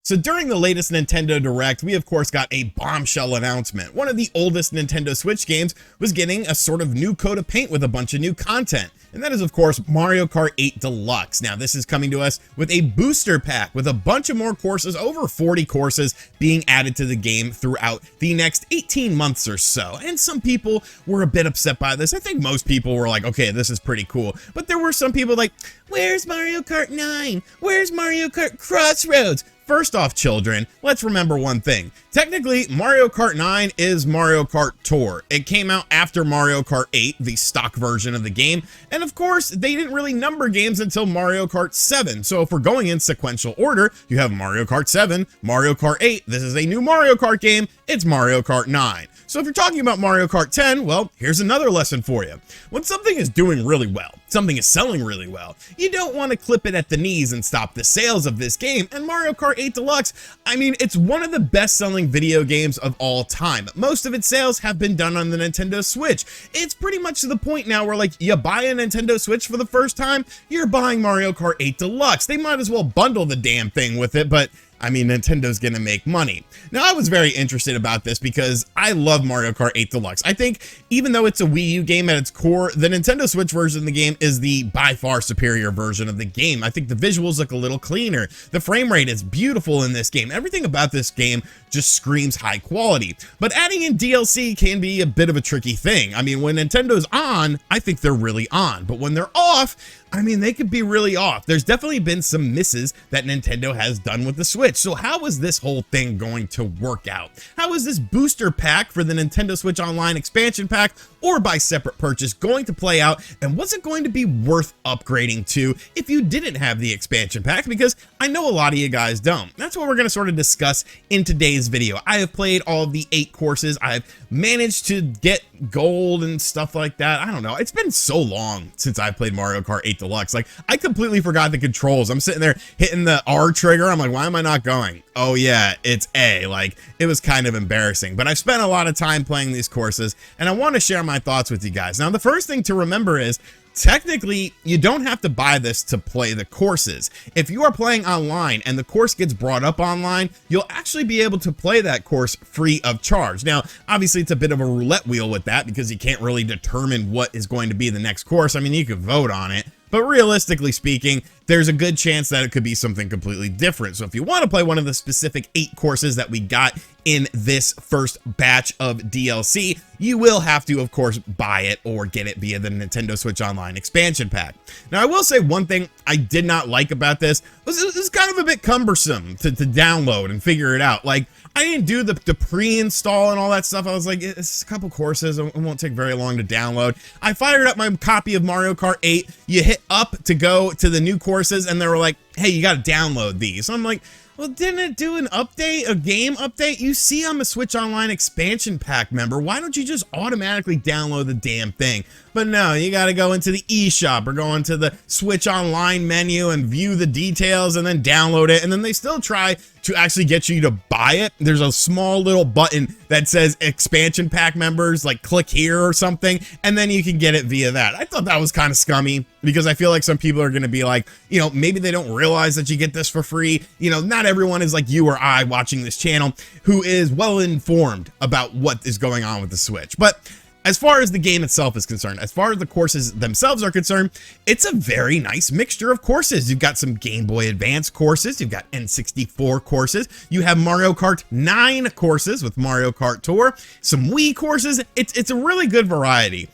So during the latest Nintendo Direct, we of course got a bombshell announcement. One of the oldest Nintendo Switch games was getting a sort of new coat of paint with a bunch of new content. And that is of course Mario Kart 8 Deluxe. Now this is coming to us with a booster pack with a bunch of more courses, over 40 courses being added to the game throughout the next 18 months or so. And some people were a bit upset by this. I think most people were like, okay, this is pretty cool. But there were some people like, where's Mario Kart 9? Where's Mario Kart Crossroads? First off, children, let's remember one thing. Technically, Mario Kart 9 is Mario Kart Tour. It came out after Mario Kart 8, the stock version of the game, and of course, they didn't really number games until Mario Kart 7. So if we're going in sequential order, you have Mario Kart 7, Mario Kart 8, this is a new Mario Kart game, it's Mario Kart 9. So if you're talking about Mario Kart 10, well, here's another lesson for you. When something is doing really well, something is selling really well, you don't want to clip it at the knees and stop the sales of this game. And Mario Kart 8 Deluxe, I mean, it's one of the best-selling video games of all time. Most of its sales have been done on the Nintendo Switch. It's pretty much to the point now where, like, you buy a Nintendo Switch for the first time, you're buying Mario Kart 8 Deluxe. They might as well bundle the damn thing with it, but I mean, Nintendo's gonna make money. Now, I was very interested about this because I love Mario Kart 8 Deluxe. I think even though it's a Wii U game at its core, the Nintendo Switch version of the game is the by far superior version of the game. I think the visuals look a little cleaner. The frame rate is beautiful in this game. Everything about this game just screams high quality. But adding in DLC can be a bit of a tricky thing. I mean, when Nintendo's on, I think they're really on. But when they're off, I mean, they could be really off. There's definitely been some misses that Nintendo has done with the Switch. So how is this whole thing going to work out? How is this booster pack for the Nintendo Switch Online expansion pack or by separate purchase going to play out? And what's it going to be worth upgrading to if you didn't have the expansion pack? Because I know a lot of you guys don't. That's what we're going to sort of discuss in today's video. I have played all of the 8 courses. I've managed to get gold and stuff like that. I don't know. It's been so long since I played Mario Kart 8 Deluxe. Like, I completely forgot the controls. I'm sitting there hitting the R trigger. I'm like, why am I not going? Oh yeah, it's A. Like, it was kind of embarrassing. But I've spent a lot of time playing these courses, and I want to share my thoughts with you guys. Now, the first thing to remember is, technically, you don't have to buy this to play the courses. If you are playing online and the course gets brought up online, you'll actually be able to play that course free of charge. Now, obviously, it's a bit of a roulette wheel with that because you can't really determine what is going to be the next course. I mean, you could vote on it, but realistically speaking, there's a good chance that it could be something completely different. So if you want to play one of the specific 8 courses that we got in this first batch of DLC, you will have to, of course, buy it or get it via the Nintendo Switch Online expansion pack. Now, I will say one thing I did not like about this was it was kind of a bit cumbersome to download and figure it out. Like, I didn't do the pre-install and all that stuff. I was like, it's a couple courses. It won't take very long to download. I fired up my copy of Mario Kart 8. You hit up to go to the new courses, and they were like, hey, you got to download these. So I'm like, well, didn't it do an update, a game update? You see I'm a Switch Online expansion pack member. Why don't you just automatically download the damn thing? But no, you got to go into the eShop or go into the Switch Online menu and view the details and then download it. And then they still try to actually get you to buy it. There's a small little button that says expansion pack members, like click here or something, and then you can get it via that. I thought that was kind of scummy because I feel like some people are going to be like, you know, maybe they don't realize that you get this for free. You know, not everyone is like you or I watching this channel who is well informed about what is going on with the Switch. But as far as the game itself is concerned, as far as the courses themselves are concerned, it's a very nice mixture of courses. You've got some Game Boy Advance courses, you've got N64 courses, you have Mario Kart 9 courses with Mario Kart Tour, some Wii courses. It's a really good variety.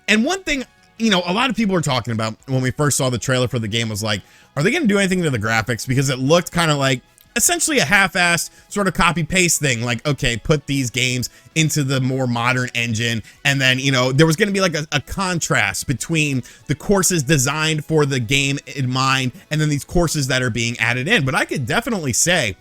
And one thing, you know, a lot of people were talking about when we first saw the trailer for the game was like, are they going to do anything to the graphics? Because it looked kind of like essentially a half-assed sort of copy-paste thing. Like, okay, put these games into the more modern engine, and then, you know, there was going to be like a contrast between the courses designed for the game in mind and then these courses that are being added in. But I could definitely say,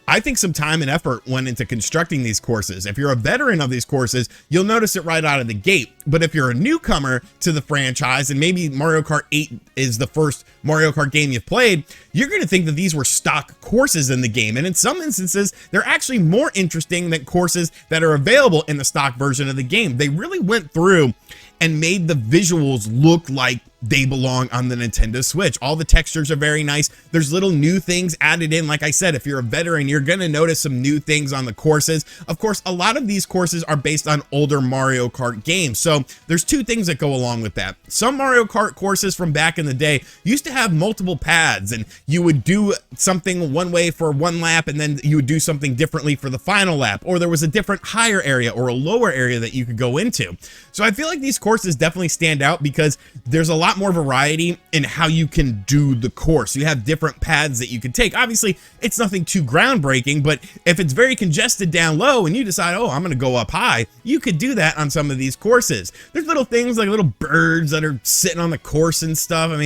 I think some time and effort went into constructing these courses. If you're a veteran of these courses, you'll notice it right out of the gate. But if you're a newcomer to the franchise, and maybe Mario Kart 8 is the first Mario Kart game you've played, you're going to think that these were stock courses in the game. And in some instances, they're actually more interesting than courses that are available in the stock version of the game. They really went through and made the visuals look like they belong on the Nintendo Switch. All the textures are very nice. There's little new things added in. Like I said, if you're a veteran, you're going to notice some new things on the courses. Of course, a lot of these courses are based on older Mario Kart games. So there's two things that go along with that. Some Mario Kart courses from back in the day used to have multiple paths, and you would do something one way for one lap, and then you would do something differently for the final lap, or there was a different higher area or a lower area that you could go into. So I feel like these courses definitely stand out because there's a lot more variety in how you can do the course. You have different paths that you can take. Obviously, it's nothing too groundbreaking, but if it's very congested down low and you decide, oh, I'm going to go up high, you could do that on some of these courses. There's little things like little birds that are sitting on the course and stuff. I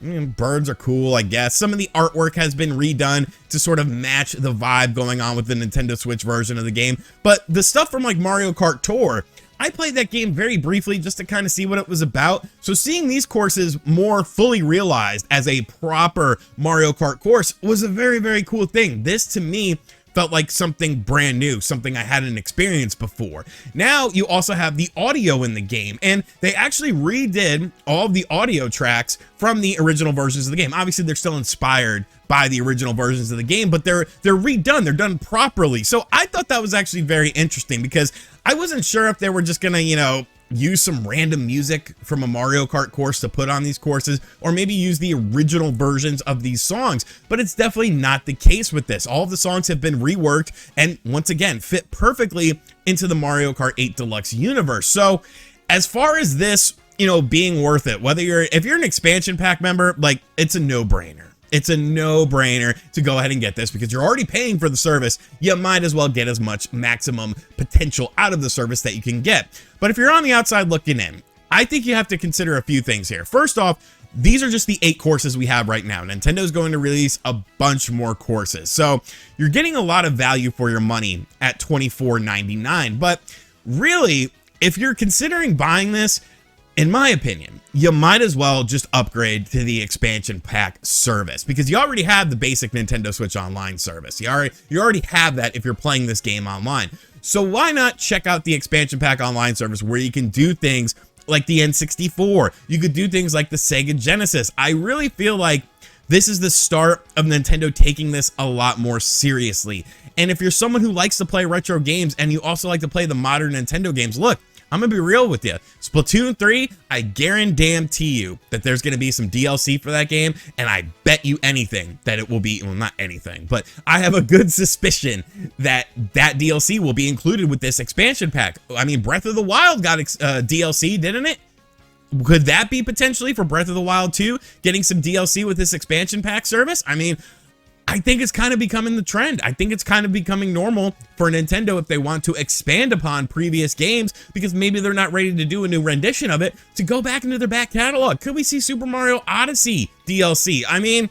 mean, birds are cool, I guess. Some of the artwork has been redone to sort of match the vibe going on with the Nintendo Switch version of the game. But the stuff from like Mario Kart Tour, I played that game very briefly just to kind of see what it was about. So seeing these courses more fully realized as a proper Mario Kart course was a very, very cool thing. This to me felt like something brand new, something I hadn't experienced before. Now you also have the audio in the game, and they actually redid all of the audio tracks from the original versions of the game. Obviously, they're still inspired by the original versions of the game, but they're redone, they're done properly. So I thought that was actually very interesting because I wasn't sure if they were just gonna, you know, use some random music from a Mario Kart course to put on these courses, or maybe use the original versions of these songs, but it's definitely not the case with this. All of the songs have been reworked and once again fit perfectly into the Mario Kart 8 Deluxe universe. So as far as this, you know, being worth it, if you're an expansion pack member, like, it's a no-brainer. It's a no-brainer to go ahead and get this because you're already paying for the service. You might as well get as much maximum potential out of the service that you can get. But if you're on the outside looking in, I think you have to consider a few things here. First off, these are just the 8 courses we have right now. Nintendo's going to release a bunch more courses. So you're getting a lot of value for your money at $24.99. But really, if you're considering buying this, in my opinion, you might as well just upgrade to the expansion pack service because you already have the basic Nintendo Switch Online service. You already have that if you're playing this game online. So why not check out the expansion pack online service where you can do things like the N64. You could do things like the Sega Genesis. I really feel like this is the start of Nintendo taking this a lot more seriously. And if you're someone who likes to play retro games and you also like to play the modern Nintendo games, look, I'm gonna be real with you. Splatoon 3, I guarantee you that there's gonna be some DLC for that game, and I bet you anything that it will be, well, not anything, but I have a good suspicion that that DLC will be included with this expansion pack. I mean, Breath of the Wild got DLC, didn't it? Could that be potentially for Breath of the Wild 2, getting some DLC with this expansion pack service? I mean, I think it's kind of becoming the trend. I think it's kind of becoming normal for Nintendo if they want to expand upon previous games because maybe they're not ready to do a new rendition of it, to go back into their back catalog. Could we see Super Mario Odyssey DLC? I mean,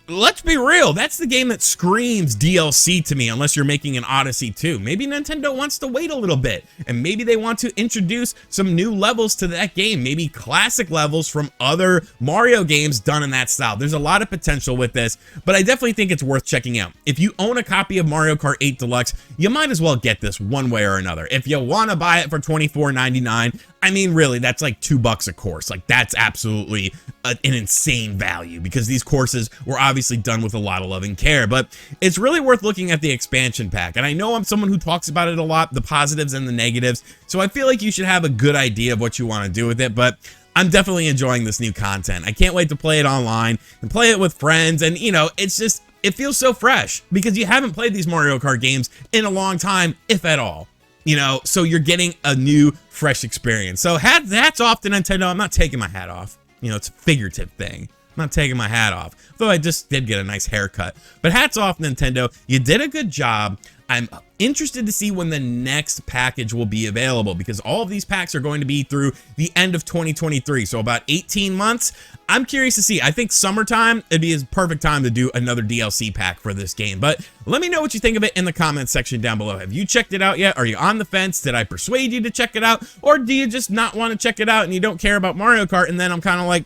let's be real, that's the game that screams DLC to me, unless you're making an Odyssey 2. Maybe Nintendo wants to wait a little bit, and maybe they want to introduce some new levels to that game, maybe classic levels from other Mario games done in that style. There's a lot of potential with this, but I definitely think it's worth checking out. If you own a copy of Mario Kart 8 Deluxe, you might as well get this one way or another. If you want to buy it for $24.99, I mean, really, that's like $2 a course. Like, that's absolutely an insane value because these courses were obviously done with a lot of love and care, but it's really worth looking at the expansion pack. And I know I'm someone who talks about it a lot, the positives and the negatives, so I feel like you should have a good idea of what you want to do with it, but I'm definitely enjoying this new content. I can't wait to play it online and play it with friends, and, you know, it's just, it feels so fresh because you haven't played these Mario Kart games in a long time, if at all. You know, so you're getting a new, fresh experience. So hats off to Nintendo. I'm not taking my hat off. You know, it's a figurative thing. I'm not taking my hat off. Though I just did get a nice haircut. But hats off, Nintendo. You did a good job. I'm interested to see when the next package will be available because all of these packs are going to be through the end of 2023. So about 18 months. I'm curious to see. I think summertime, it'd be a perfect time to do another DLC pack for this game. But let me know what you think of it in the comments section down below. Have you checked it out yet? Are you on the fence? Did I persuade you to check it out? Or do you just not want to check it out and you don't care about Mario Kart? And then I'm kind of like,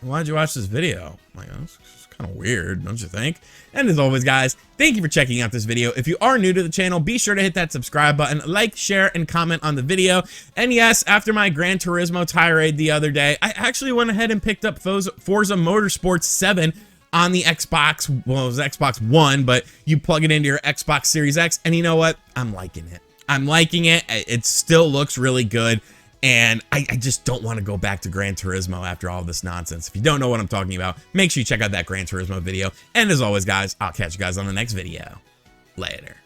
why'd you watch this video? I'm like, oh, it's Kind of weird, don't you think? And as always, guys, thank you for checking out this video. If you are new to the channel, be sure to hit that subscribe button, like, share, and comment on the video. And yes, after my Gran Turismo tirade the other day, I actually went ahead and picked up Forza Motorsport 7 on the Xbox. Well, it was Xbox One, but you plug it into your Xbox Series X, and you know what? I'm liking it. I'm liking it. It still looks really good. And I just don't want to go back to Gran Turismo after all this nonsense. If you don't know what I'm talking about, make sure you check out that Gran Turismo video. And as always, guys, I'll catch you guys on the next video. Later.